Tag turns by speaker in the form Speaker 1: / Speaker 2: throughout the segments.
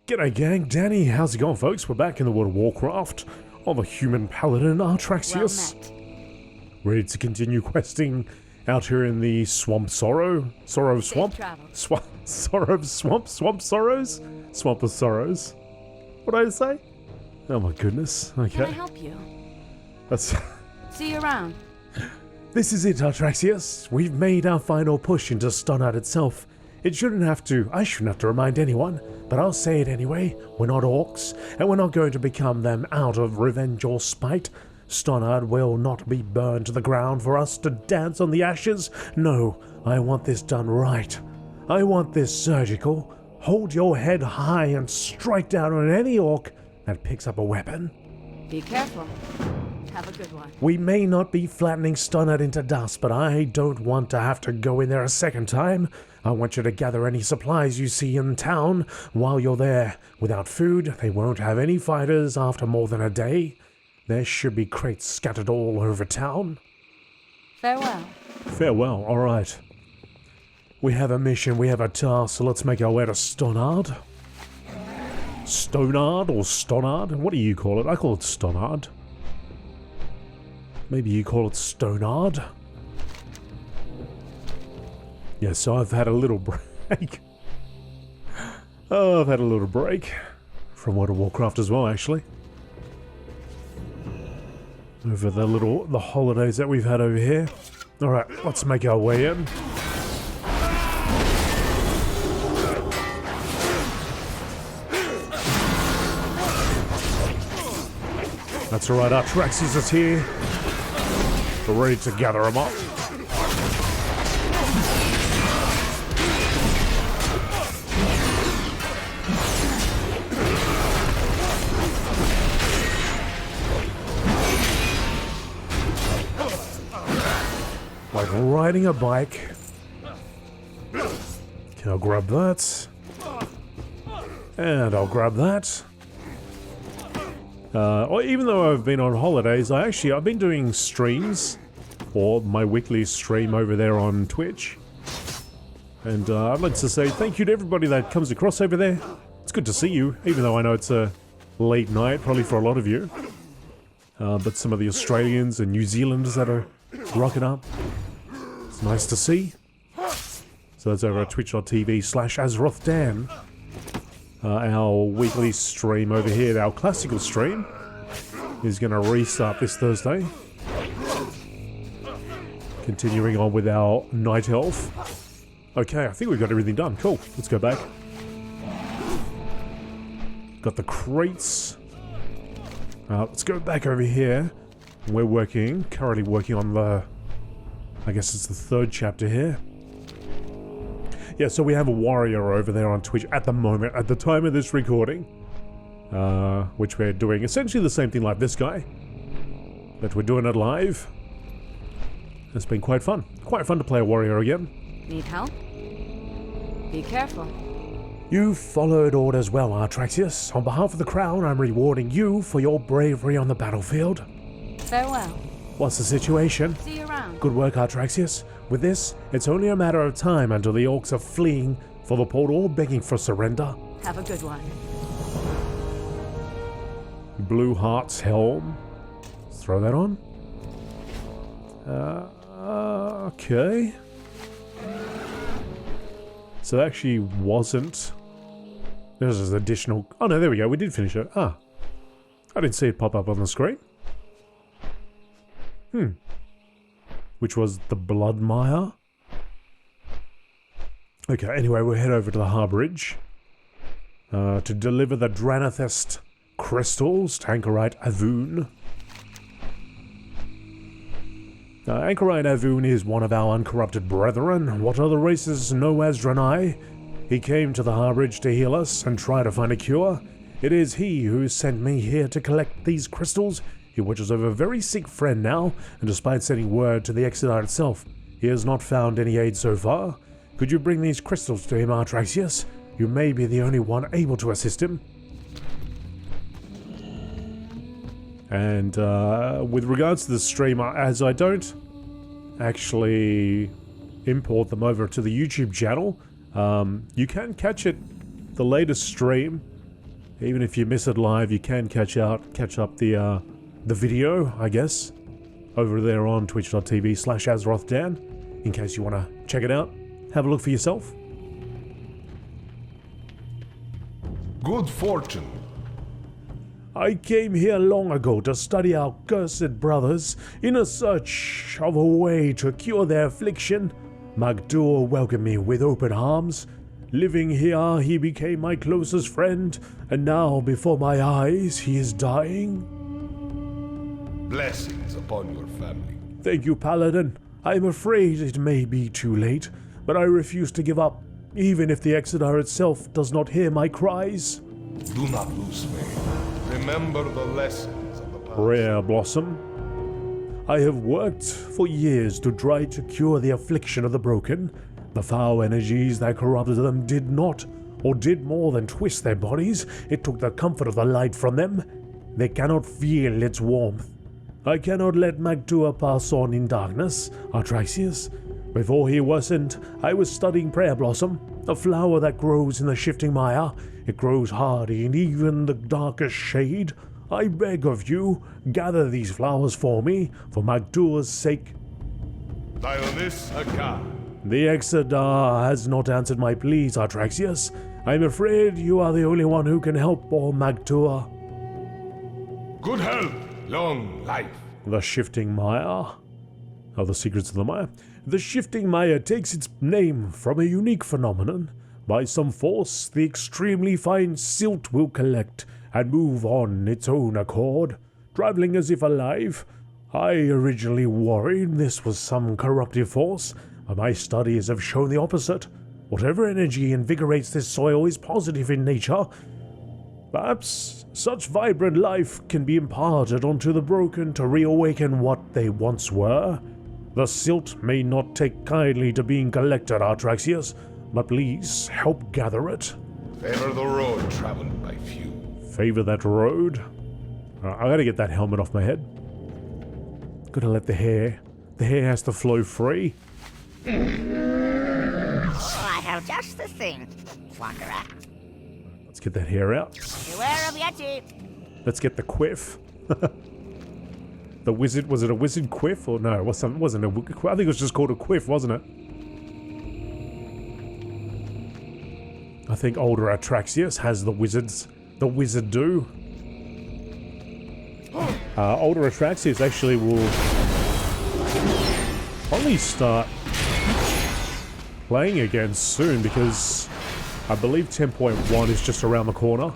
Speaker 1: G'day gang, Danny, how's it going folks? We're back in the World of Warcraft on the Human Paladin Artraxius.
Speaker 2: Well
Speaker 1: ready to continue questing out here in the Swamp Sorrow? Sorrow of Swamp? Sorrow of Swamp? Swamp Sorrows? Swamp of Sorrows. What did I say? Oh my goodness, okay.
Speaker 2: Can I help you?
Speaker 1: That's...
Speaker 2: See you around.
Speaker 1: This is it, Artraxius. We've made our final push into Stonard itself. I shouldn't have to remind anyone, but I'll say it anyway. We're not orcs, and we're not going to become them out of revenge or spite. Stonard will not be burned to the ground for us to dance on the ashes. No, I want this done right. I want this surgical. Hold your head high and strike down on any orc that picks up a weapon.
Speaker 2: Be careful. Have a good one.
Speaker 1: We may not be flattening Stonard into dust, but I don't want to have to go in there a second time. I want you to gather any supplies you see in town while you're there. Without food, they won't have any fighters after more than a day. There should be crates scattered all over town.
Speaker 2: Farewell.
Speaker 1: Farewell, alright. We have a mission, we have a task, so let's make our way to Stonard. Stonard or Stonard? What do you call it? I call it Stonard. Maybe you call it Stonard? Yeah, so I've had a little break. Oh, I've had a little break from World of Warcraft as well, actually. Over the holidays that we've had over here. Alright, let's make our way in. That's alright, Artraxius is here. We're ready to gather them up. Like riding a bike. Okay, I'll grab that. And I'll grab that. Even though I've been on holidays, I've been doing streams, or my weekly stream over there on Twitch. And I'd like to say thank you to everybody that comes across over there. It's good to see you, even though I know it's a late night, probably for a lot of you. But some of the Australians and New Zealanders that are rocking up, it's nice to see. So that's over at twitch.tv/AzerothDan. Our weekly stream over here, our classical stream, is going to restart this Thursday. Continuing on with our Night Elf. Okay, I think we've got everything done. Cool, let's go back. Got the crates. Let's go back over here. We're currently working on the, I guess it's the third chapter here. Yeah, so we have a warrior over there on Twitch at the moment, at the time of this recording. Which we're doing essentially the same thing like this guy. But we're doing it live. It's been quite fun. Quite fun to play a warrior again.
Speaker 2: Need help? Be careful.
Speaker 1: You followed orders well, Artraxius. On behalf of the Crown, I'm rewarding you for your bravery on the battlefield.
Speaker 2: Farewell.
Speaker 1: What's the situation?
Speaker 2: See you around.
Speaker 1: Good work, Artraxius. With this, it's only a matter of time until the orcs are fleeing for the portal, begging for surrender.
Speaker 2: Have a good one.
Speaker 1: Blue Heart's helm. Let's throw that on. Okay. So that actually wasn't... This is additional... Oh no, there we go, we did finish it. I didn't see it pop up on the screen. Which was the Blood Mire. Okay, anyway, we'll head over to the Harborage to deliver the Dranathest crystals to Anchorite Avoon. Anchorite Avoon is one of our uncorrupted brethren, what other races know as Draenei. He came to the Harborage to heal us and try to find a cure. It is he who sent me here to collect these crystals. He watches over a very sick friend now, and despite sending word to the Exodite itself, he has not found any aid so far. Could you bring these crystals to him, Artraxius? You may be the only one able to assist him. And with regards to the stream, as I don't actually import them over to the YouTube channel, you can catch it, the latest stream, Even if you miss it live, you can catch up the video, I guess, over there on twitch.tv/AzerothDan, in case you want to check it out. Have a look for yourself.
Speaker 3: Good fortune.
Speaker 1: I came here long ago to study our cursed brothers in a search of a way to cure their affliction. Magdur welcomed me with open arms. Living here, he became my closest friend, and now before my eyes, he is dying.
Speaker 3: Blessings upon your family.
Speaker 1: Thank you, Paladin. I am afraid it may be too late, but I refuse to give up, even if the Exodar itself does not hear my cries.
Speaker 3: Do not lose faith. Remember the lessons of the past.
Speaker 1: Rare Blossom. I have worked for years to try to cure the affliction of the broken. The foul energies that corrupted them did not, or did more than twist their bodies. It took the comfort of the light from them. They cannot feel its warmth. I cannot let Magdur pass on in darkness, Artraxius. Before he worsened, I was studying Prayer Blossom, a flower that grows in the shifting mire. It grows hardy in even the darkest shade. I beg of you, gather these flowers for me, for Magdur's sake.
Speaker 3: Dionys Akar.
Speaker 1: The Exodar has not answered my pleas, Artraxius. I am afraid you are the only one who can help poor Magdur.
Speaker 3: Good health, long life.
Speaker 1: The shifting mire. Oh, the secrets of the mire. The shifting mire takes its name from a unique phenomenon. By some force, the extremely fine silt will collect and move on its own accord, traveling as if alive. I originally worried this was some corruptive force, but my studies have shown the opposite. Whatever energy invigorates this soil is positive in nature. Perhaps such vibrant life can be imparted onto the broken to reawaken what they once were. The silt may not take kindly to being collected, Artraxius, but please help gather it.
Speaker 3: Favor the road traveled by few.
Speaker 1: Favor that road? I gotta get that helmet off my head. Gotta let the hair has to flow free.
Speaker 4: I have just the thing, Wanderer.
Speaker 1: Let's get that hair out.
Speaker 4: Beware of Yeti.
Speaker 1: Let's get the quiff. The wizard, was it a wizard quiff or no? It wasn't a quiff. I think it was just called a quiff, wasn't it? I think older Artraxius has the wizard do. Older Artraxius actually will probably start playing again soon because I believe 10.1 is just around the corner.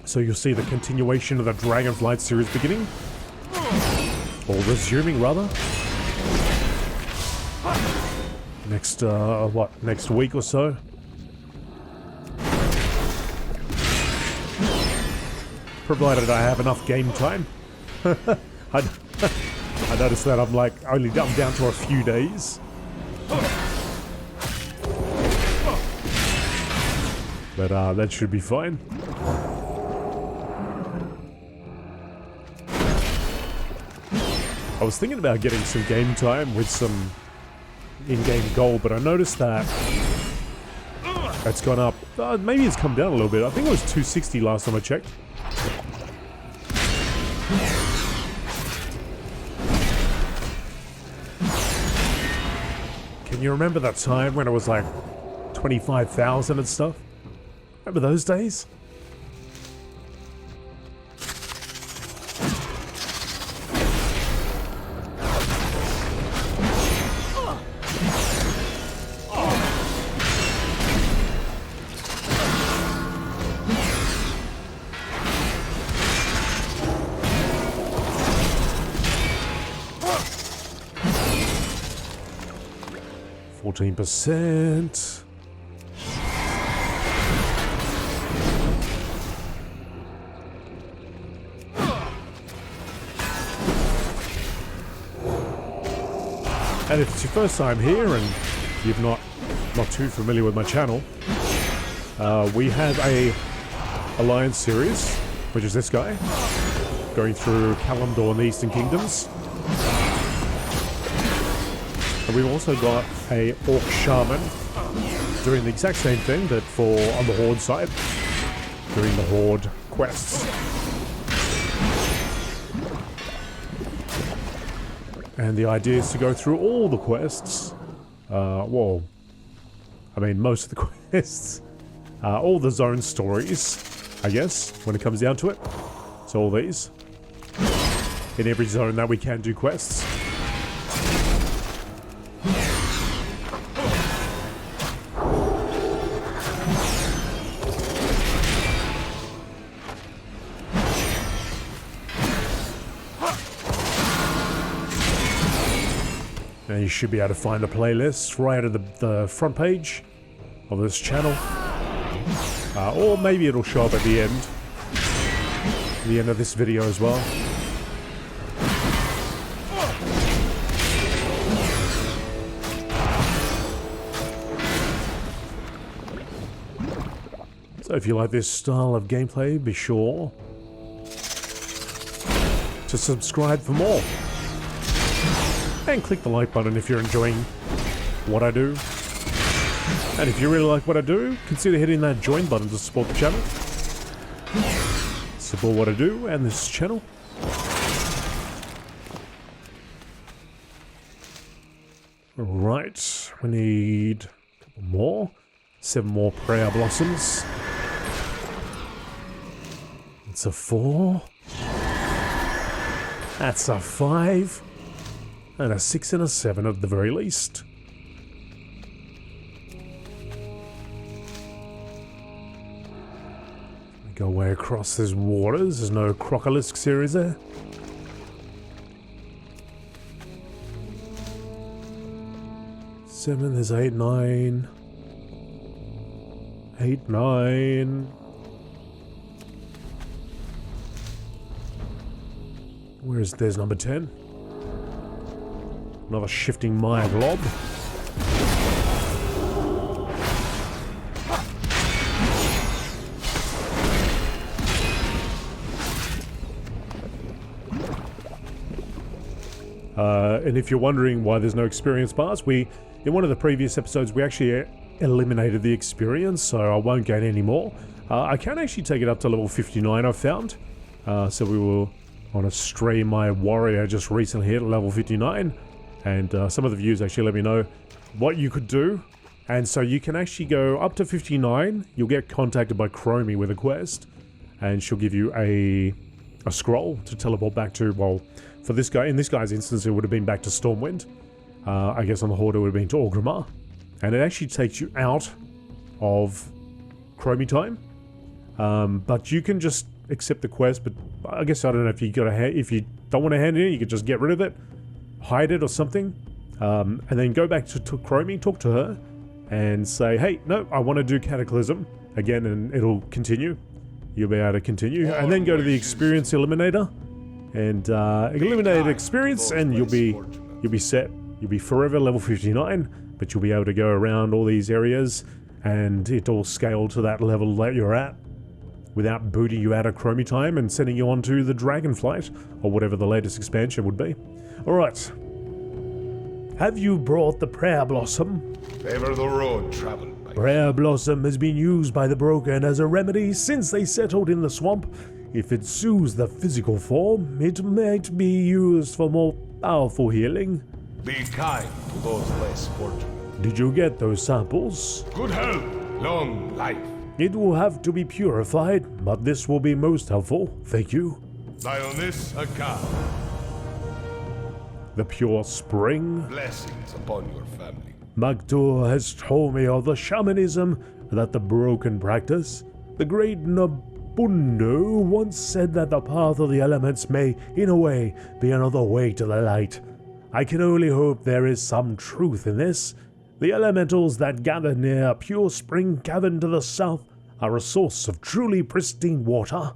Speaker 1: So you'll see the continuation of the Dragonflight series beginning. Or resuming, rather. Next, next week or so. Provided I have enough game time. I noticed that I'm down to a few days. But that should be fine. I was thinking about getting some game time with some in-game gold, but I noticed that it's gone up. Maybe it's come down a little bit. I think it was 260 last time I checked. Can you remember that time when it was like 25,000 and stuff? Remember those days? %. And if it's your first time here and you're not too familiar with my channel, we have a Alliance series, which is this guy, going through Kalimdor and the Eastern Kingdoms. And we've also got a Orc Shaman doing the exact same thing, but on the Horde side. doing the Horde quests. And the idea is to go through all the quests. Well, I mean, most of the quests. All the zone stories, I guess, when it comes down to it. So all these. In every zone that we can do quests. Now you should be able to find the playlist right at the front page of this channel. Or maybe it'll show up at the end. The end of this video as well. So if you like this style of gameplay, be sure to subscribe for more. And click the like button if you're enjoying what I do. And if you really like what I do, consider hitting that join button to support the channel. Support what I do and this channel. Alright, we need a couple more. 7 more prayer blossoms. It's a 4. That's a 5. And a 6 and a 7 at the very least. We go way across these waters. There's no crocolisk here, is there? Seven, there's 8, 9. 8, 9. There's number 10. Another shifting Maya glob. And if you're wondering why there's no experience bars, in one of the previous episodes we actually eliminated the experience, so I won't gain any more. I can actually take it up to level 59, I've found. So we were on a stream, my warrior just recently hit level 59. And some of the viewers actually let me know what you could do. And so you can actually go up to 59. You'll get contacted by Chromie with a quest. And she'll give you a scroll to teleport back to, well, for this guy, in this guy's instance, it would have been back to Stormwind. I guess on the Horde it would have been to Orgrimmar. And it actually takes you out of Chromie time. But you can just accept the quest. But I guess I don't know if if you don't want to hand it in, you could just get rid of it. Hide it or something, and then go back to Chromie, talk to her, and say, hey, no, I want to do Cataclysm again, and it'll continue. You'll be able to continue, and then go to the Experience Eliminator, and eliminate experience, and you'll be set. You'll be forever level 59, but you'll be able to go around all these areas, and it'll scale to that level that you're at, without booting you out of Chromie time and sending you onto the Dragonflight, or whatever the latest expansion would be. Alright. Have you brought the Prayer Blossom?
Speaker 3: Favor the road traveled by.
Speaker 1: Prayer Blossom has been used by the Broken as a remedy since they settled in the swamp. If it soothes the physical form, it might be used for more powerful healing.
Speaker 3: Be kind to those less fortunate.
Speaker 1: Did you get those samples?
Speaker 3: Good health, long life.
Speaker 1: It will have to be purified, but this will be most helpful. Thank you.
Speaker 3: Dionys Akar.
Speaker 1: The pure spring.
Speaker 3: Blessings upon your family.
Speaker 1: Magdur has told me of the shamanism that the Broken practice. The great Nabundu once said that the path of the elements may, in a way, be another way to the light. I can only hope there is some truth in this. The elementals that gather near a pure spring cavern to the south are a source of truly pristine water.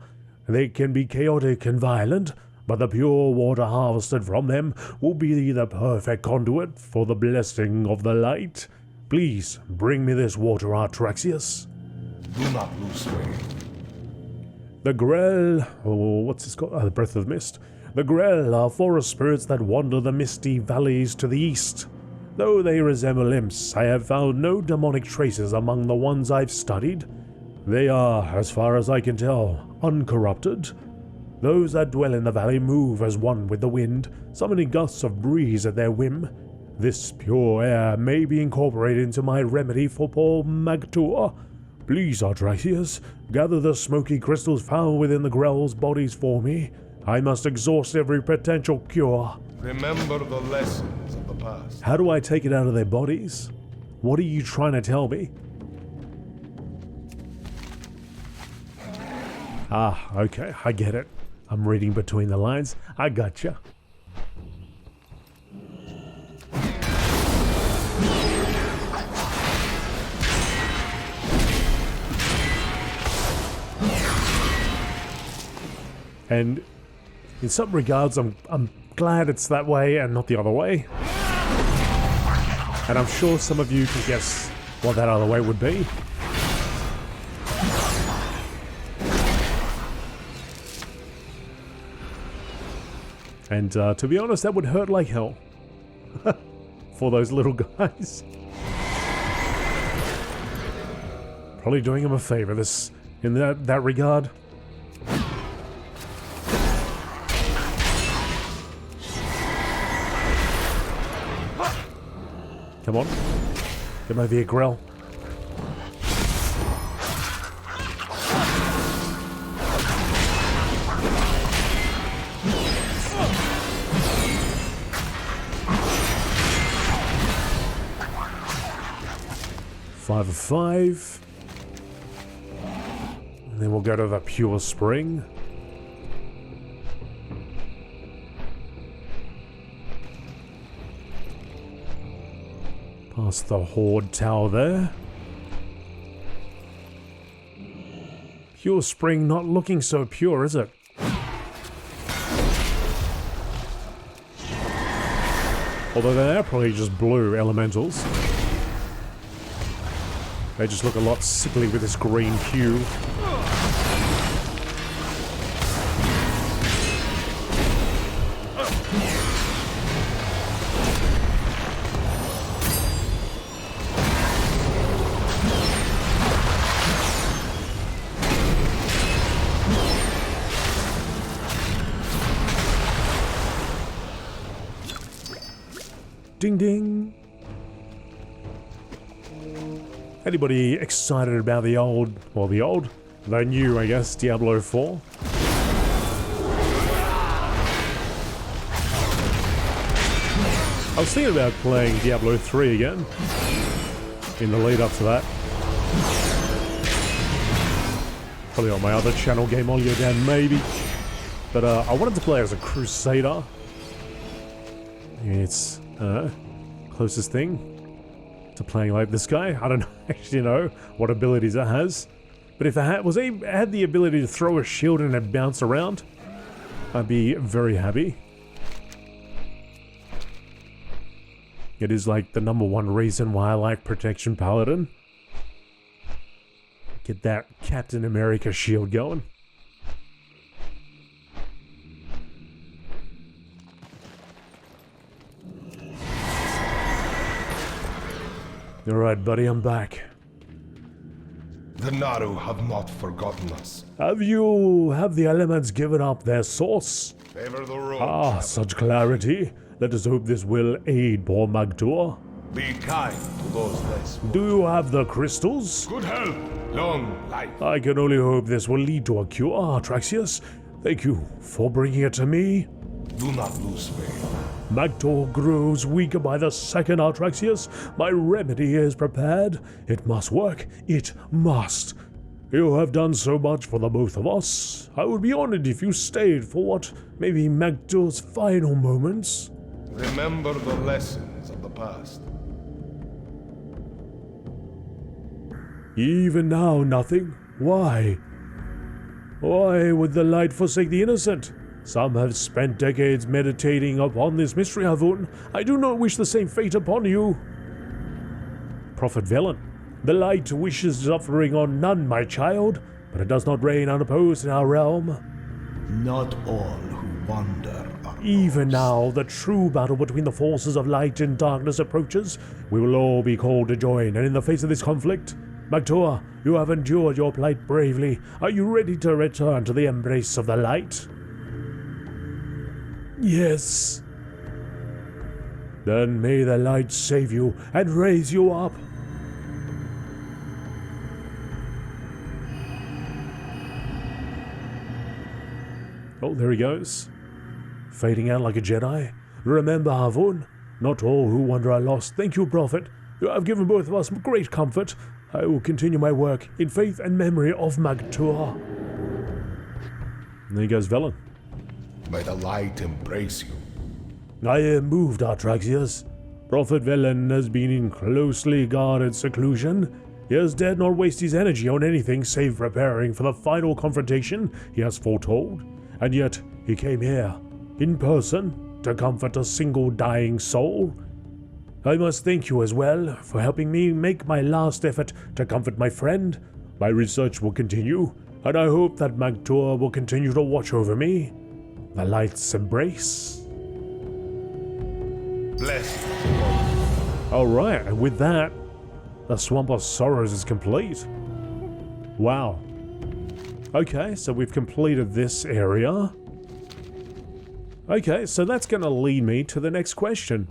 Speaker 1: They can be chaotic and violent, but the pure water harvested from them will be the perfect conduit for the blessing of the light. Please, bring me this water, Artraxius.
Speaker 3: Do not lose faith.
Speaker 1: The Grell, what's this called? The Breath of Mist. The Grell are forest spirits that wander the misty valleys to the east. Though they resemble imps, I have found no demonic traces among the ones I've studied. They are, as far as I can tell, uncorrupted. Those that dwell in the valley move as one with the wind, summoning gusts of breeze at their whim. This pure air may be incorporated into my remedy for poor Magtor. Please, Artraxius, gather the smoky crystals found within the Grell's bodies for me. I must exhaust every potential cure.
Speaker 3: Remember the lessons of the past.
Speaker 1: How do I take it out of their bodies? What are you trying to tell me? Ah, okay, I get it. I'm reading between the lines. I gotcha. And in some regards, I'm glad it's that way and not the other way. And I'm sure some of you can guess what that other way would be. And to be honest, that would hurt like hell for those little guys. Probably doing them a favor in that regard. Come on. Come over here, Grell. Five of 5. And then we'll go to the Pure Spring. Past the Horde Tower there. Pure Spring not looking so pure, is it? Although they are probably just blue elementals. They just look a lot sickly with this green hue. Ding ding. Anybody excited about the new, I guess, Diablo 4? I was thinking about playing Diablo 3 again in the lead up to that. Probably on my other channel, Game AzerothDan, maybe. But I wanted to play as a Crusader. It's closest thing to playing like this guy. I don't actually know what abilities it has, but if it had the ability to throw a shield and it bounce around, I'd be very happy. It is like the #1 reason why I like Protection Paladin. Get that Captain America shield going. Alright, buddy, I'm back.
Speaker 3: The Naru have not forgotten us.
Speaker 1: Have the elements given up their source?
Speaker 3: Favor the road.
Speaker 1: Ah, such clarity. Let us hope this will aid poor Magtor.
Speaker 3: Be kind to those less.
Speaker 1: Do you have the crystals?
Speaker 3: Good health, long life.
Speaker 1: I can only hope this will lead to a cure, Artraxius. Thank you for bringing it to me.
Speaker 3: Do not lose faith.
Speaker 1: Magtor grows weaker by the second, Artraxius. My remedy is prepared. It must work. It must. You have done so much for the both of us. I would be honored if you stayed for what may be Magtor's final moments.
Speaker 3: Remember the lessons of the past.
Speaker 1: Even now, nothing. Why? Why would the light forsake the innocent? Some have spent decades meditating upon this mystery, Havun. I do not wish the same fate upon you. Prophet Velen, the light wishes suffering on none, my child, but it does not reign unopposed in our realm.
Speaker 5: Not all who wander are
Speaker 1: Even
Speaker 5: lost.
Speaker 1: now, the true battle between the forces of light and darkness approaches. We will all be called to join, and in the face of this conflict, Magtor, you have endured your plight bravely. Are you ready to return to the embrace of the light? Yes. Then may the light save you and raise you up. Oh, there he goes. Fading out like a Jedi. Remember, Havun, not all who wander are lost. Thank you, Prophet. You have given both of us great comfort. I will continue my work in faith and memory of Magtur. And there goes Velen.
Speaker 3: May the light embrace you.
Speaker 1: I am moved, Artraxius. Prophet Velen has been in closely guarded seclusion. He has dared not waste his energy on anything save preparing for the final confrontation he has foretold. And yet, he came here, in person, to comfort a single dying soul. I must thank you as well for helping me make my last effort to comfort my friend. My research will continue, and I hope that Magtur will continue to watch over me. The light's embrace.
Speaker 3: Blessed.
Speaker 1: Alright, and with that, the Swamp of Sorrows is complete. Wow. Okay, so we've completed this area. Okay, so that's going to lead me to the next question.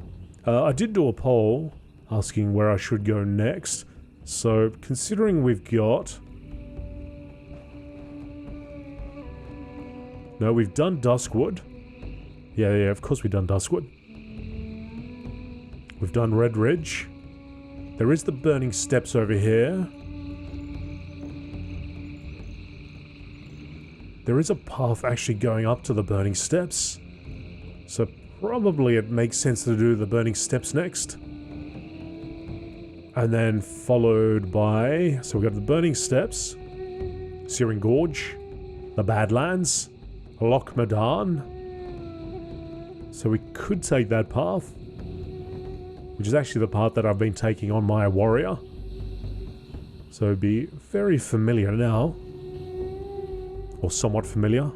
Speaker 1: I did do a poll asking where I should go next. So, considering we've got... No, we've done Duskwood. Yeah, of course we've done Duskwood. We've done Red Ridge. There is the Burning Steps over here. There is a path actually going up to the Burning Steps. So probably it makes sense to do the Burning Steps next. And then followed by... So we've got the Burning Steps, Searing Gorge, the Badlands, Loch Madan. So we could take that path, which is actually the path that I've been taking on my warrior. So it'd be very familiar now. Or somewhat familiar.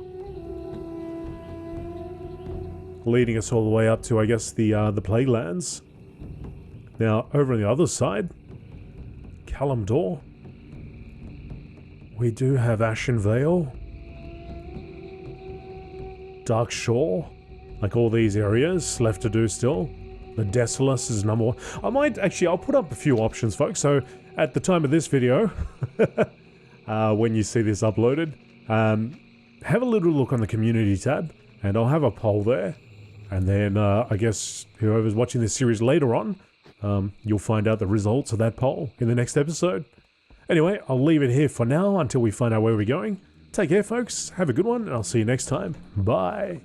Speaker 1: Leading us all the way up to, I guess, the Plaguelands. Now, over on the other side, Kalimdor. We do have Ashen Vale. Dark Shore. Like all these areas left to do still. The Desolus is number one. I'll put up a few options, folks. So, at the time of this video, when you see this uploaded, have a little look on the community tab, and I'll have a poll there. And then, I guess, whoever's watching this series later on, you'll find out the results of that poll in the next episode. Anyway, I'll leave it here for now until we find out where we're going. Take care, folks. Have a good one, and I'll see you next time. Bye.